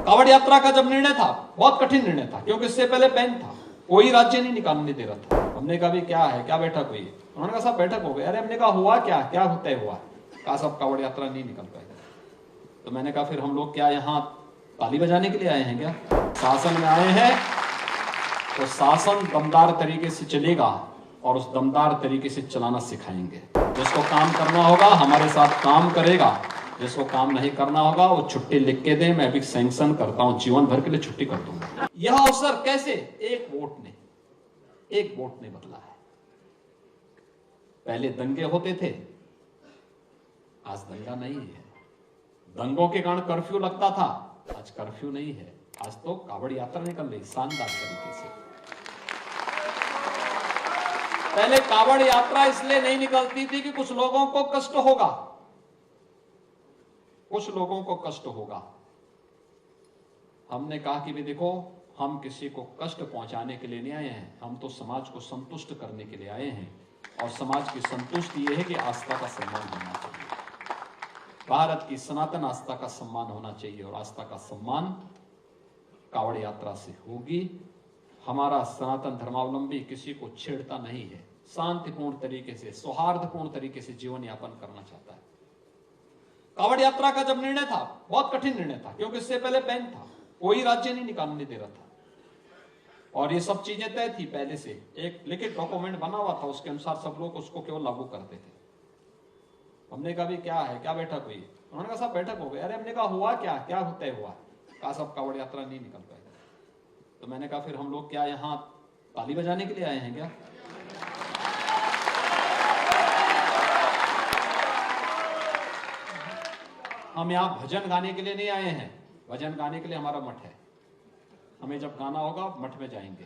कावड़ यात्रा का जब निर्णय था, बहुत कठिन निर्णय था, क्योंकि इससे पहले बैन था, कोई राज्य नहीं निकालने दे रहा था। हमने कहा भी क्या है, क्या बैठक हुई? उन्होंने कहा साहब बैठक हो गई। अरे हमने कहा हुआ क्या, क्या होता है? हुआ कहा साहब कावड़ यात्रा नहीं निकल पाएगा। तो मैंने कहा फिर हम लोग क्या यहाँ ताली बजाने के लिए आए हैं क्या? शासन में आए हैं तो शासन दमदार तरीके से चलेगा और उस दमदार तरीके से चलाना सिखाएंगे। जिसको काम करना होगा हमारे साथ काम करेगा, जिसको काम नहीं करना होगा वो छुट्टी लिख के दे, मैं अभी सैंक्शन करता हूं, जीवन भर के लिए छुट्टी कर दूंगा। यह अवसर कैसे? एक वोट ने बदला है। पहले दंगे होते थे, आज दंगा नहीं है। दंगों के कारण कर्फ्यू लगता था, आज कर्फ्यू नहीं है। आज तो कावड़ यात्रा निकल रही शानदार तरीके से। पहले कावड़ यात्रा इसलिए नहीं निकलती थी कि कुछ लोगों को कष्ट होगा, कुछ लोगों को कष्ट होगा। हमने कहा कि भी देखो, हम किसी को कष्ट पहुंचाने के लिए नहीं आए हैं, हम तो समाज को संतुष्ट करने के लिए आए हैं। और समाज की संतुष्टि यह है कि आस्था का सम्मान होना चाहिए, भारत की सनातन आस्था का सम्मान होना चाहिए, और आस्था का सम्मान कावड़ यात्रा से होगी। हमारा सनातन धर्मावलंबी किसी को छेड़ता नहीं है, शांतिपूर्ण तरीके से, सौहार्दपूर्ण तरीके से जीवन यापन करना चाहता है। कावड़ यात्रा का जब निर्णय था, बहुत कठिन निर्णय था, क्योंकि इससे पहले बैन था, कोई राज्य नहीं निकालने दे रहा था, और ये सब चीजें तय थी पहले से। एक लिखित डॉक्यूमेंट बना हुआ था, उसके अनुसार सब लोग उसको केवल लागू करते थे। हमने कहा भी क्या है, क्या बैठक हुई? उन्होंने कहा साहब बैठक हो गई। अरे हमने कहा हुआ क्या, क्या होता है? हुआ कहा साहब कावड़ यात्रा नहीं निकल पाएगा। तो मैंने कहा फिर हम लोग क्या यहाँ ताली बजाने के लिए आए हैं क्या? हम यहाँ भजन गाने के लिए नहीं आए हैं, भजन गाने के लिए हमारा मठ है। हमें जब गाना होगा मठ में जाएंगे।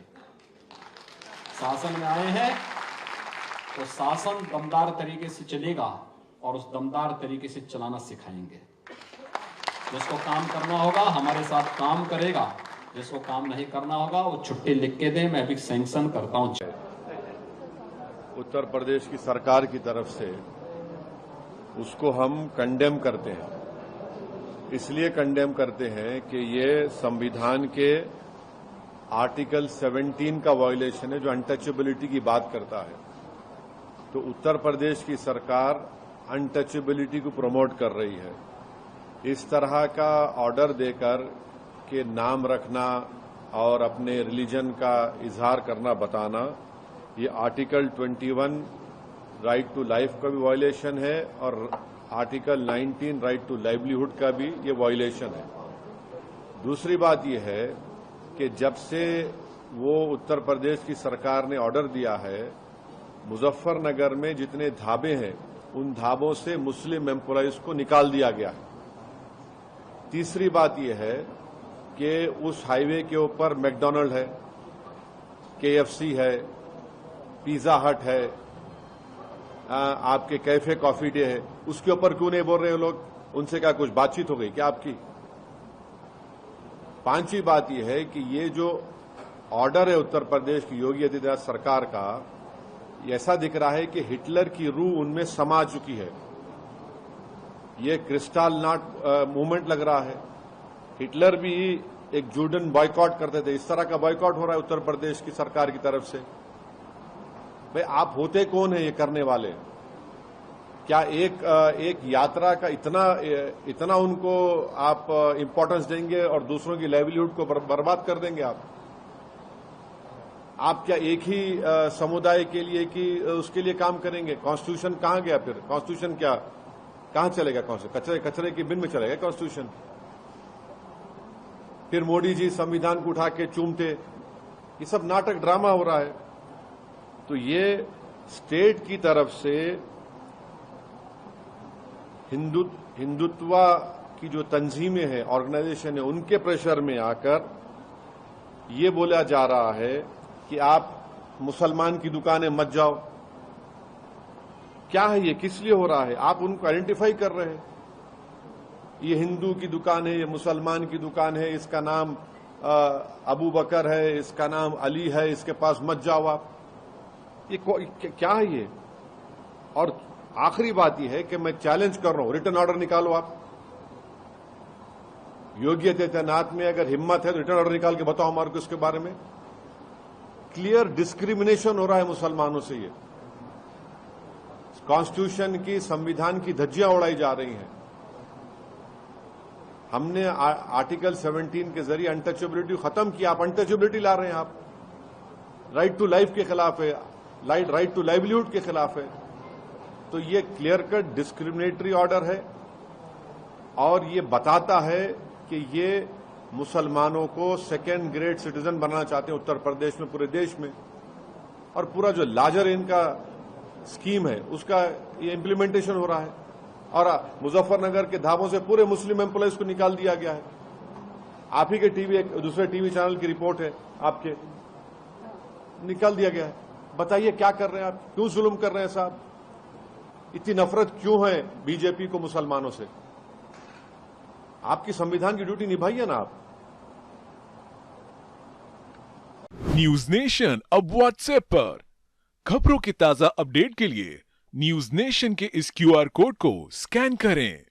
शासन में आए हैं तो शासन दमदार तरीके से चलेगा और उस दमदार तरीके से चलाना सिखाएंगे। जिसको काम करना होगा हमारे साथ काम करेगा, जिसको काम नहीं करना होगा वो छुट्टी लिख के दे, मैं अभी सैंक्शन करता हूं। उत्तर प्रदेश की सरकार की तरफ से उसको हम कंडेम करते हैं। इसलिए कंडेम करते हैं कि ये संविधान के आर्टिकल 17 का वायलेशन है, जो अनटचेबिलिटी की बात करता है। तो उत्तर प्रदेश की सरकार अनटचेबिलिटी को प्रमोट कर रही है। इस तरह का ऑर्डर देकर के नाम रखना और अपने रिलीजन का इजहार करना, बताना, ये आर्टिकल 21 राइट टू लाइफ का भी वायलेशन है और आर्टिकल 19 राइट टू लाइवलीहुड का भी ये वायलेशन है। दूसरी बात ये है कि जब से वो उत्तर प्रदेश की सरकार ने ऑर्डर दिया है, मुजफ्फरनगर में जितने ढाबे हैं उन ढाबों से मुस्लिम एम्प्लॉइज को निकाल दिया गया है। तीसरी बात यह है कि उस हाईवे के ऊपर मैकडॉनल्ड है, KFC है, पिज्जा हट है, आपके कैफे कॉफी डे है, उसके ऊपर क्यों नहीं बोल रहे हो लोग? उनसे क्या कुछ बातचीत हो गई क्या आपकी? पांचवी बात यह है कि ये जो ऑर्डर है उत्तर प्रदेश की योगी आदित्यनाथ सरकार का, ऐसा दिख रहा है कि हिटलर की रूह उनमें समा चुकी है। ये क्रिस्टल नॉट मूवमेंट लग रहा है। हिटलर भी एक जूडन बॉयकॉट करते थे, इस तरह का बॉयकॉट हो रहा है उत्तर प्रदेश की सरकार की तरफ से। भाई आप होते कौन है ये करने वाले? क्या एक यात्रा का इतना उनको आप इंपॉर्टेंस देंगे और दूसरों की लाइवलीहुड को बर्बाद कर देंगे आप क्या एक ही समुदाय के लिए कि उसके लिए काम करेंगे? कॉन्स्टिट्यूशन कहां गया फिर? कॉन्स्टिट्यूशन क्या कहां चलेगा? कचरे की बिन में चलेगा कॉन्स्टिट्यूशन? फिर मोदी जी संविधान को उठा के चूमते, ये सब नाटक ड्रामा हो रहा है। तो ये स्टेट की तरफ से हिंदुत्व की जो तंजीमें हैं, ऑर्गेनाइजेशन है, उनके प्रेशर में आकर ये बोला जा रहा है कि आप मुसलमान की दुकानें मत जाओ। क्या है ये? किस लिए हो रहा है? आप उनको आइडेंटिफाई कर रहे हैं, ये हिंदू की दुकान है, ये मुसलमान की दुकान है, इसका नाम अबू बकर है, इसका नाम अली है, इसके पास मत जाओ आप। ये क्या है ये? और आखिरी बात यह है कि मैं चैलेंज कर रहा हूं, रिटर्न ऑर्डर निकालो आप। योगी आदित्यनाथ में अगर हिम्मत है तो रिटर्न ऑर्डर निकाल के बताओ हमारे को इसके बारे में। क्लियर डिस्क्रिमिनेशन हो रहा है मुसलमानों से। ये कॉन्स्टिट्यूशन की, संविधान की धज्जियां उड़ाई जा रही हैं। हमने आर्टिकल 17 के जरिए अनटचेबिलिटी खत्म किया, आप अनटचेबिलिटी ला रहे हैं। आप राइट टू लाइफ के खिलाफ है, राइट टू लाइवलीहुड के खिलाफ है। तो ये क्लियर कट डिस्क्रिमिनेटरी ऑर्डर है और ये बताता है कि ये मुसलमानों को सेकेंड ग्रेड सिटीजन बनाना चाहते हैं उत्तर प्रदेश में, पूरे देश में। और पूरा जो लार्जर इनका स्कीम है उसका ये इंप्लीमेंटेशन हो रहा है। और मुजफ्फरनगर के धाबों से पूरे मुस्लिम एम्प्लॉयज को निकाल दिया गया है। आप ही के दूसरे टीवी चैनल की रिपोर्ट है, आपके निकाल दिया गया है। बताइए क्या कर रहे हैं आप, क्यों जुल्म कर रहे हैं साहब? इतनी नफरत क्यों है बीजेपी को मुसलमानों से? आपकी संविधान की ड्यूटी निभाइए ना आप। न्यूज नेशन अब व्हाट्सएप पर खबरों के ताजा अपडेट के लिए न्यूज नेशन के इस QR कोड को स्कैन करें।